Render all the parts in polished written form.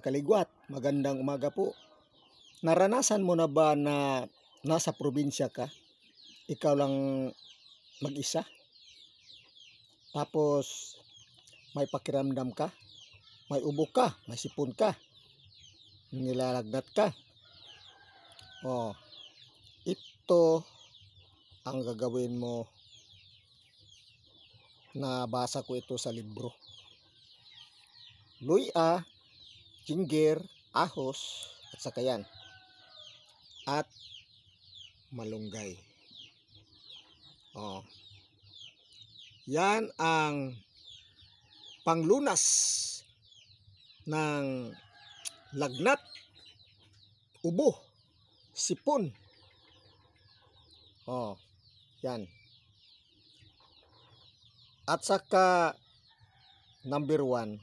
mga kaligwat, magandang umaga po. Naranasan mo na ba na nasa probinsya ka, ikaw lang mag-isa? Tapos may pakiramdam ka, may ubo ka, may sipon ka, nilalagnat ka. Oh, ito ang gagawin mo. Nabasa ko ito sa libro. Luya, ginger, ahos, at saka yan. At malunggay. Oh. Yan ang panglunas ng lagnat, ubo, sipon. Oh, yan. At saka number 1,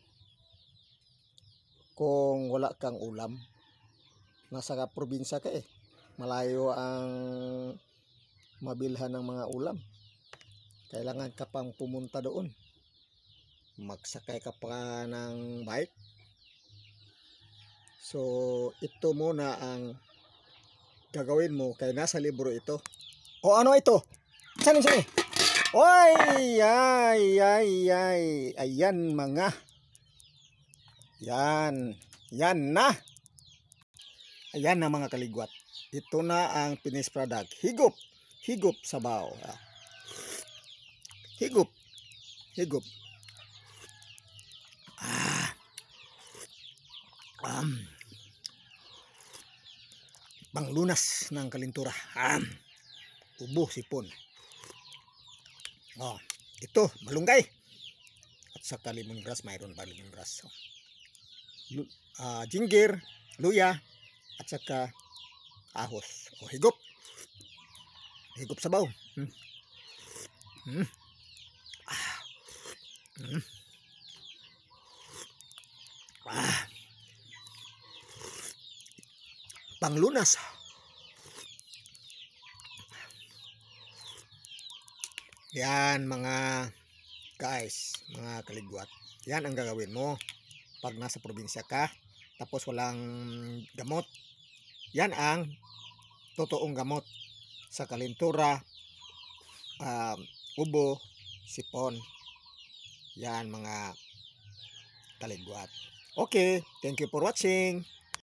kung wala kang ulam, nasa probinsya ka malayo ang mabilhan ng mga ulam, kailangan ka pang pumunta doon, magsakay ka pa ng bike. So ito muna ang gagawin mo, kaya nasa libro ito. O ano ito? Saan? Oy, ayan mga. Yan na. Ayan na mga kaligwat. Ito na ang finished product. Higop sabaw. Higop. Panglunas ng kalintura. Ubo, sipon. Oh, ito malunggay. At saka lemongrass, mayroon pa lemongrass. Ginger, luya, at saka ahos. O higop sabaw. Panglunas. Yan mga guys, mga kaligwat. Yan ang gagawin mo pag nasa probinsya ka, tapos walang gamot. Yan ang totoong gamot sa kalintura, ubo, sipon. Yan mga kaligwat. Okay, thank you for watching.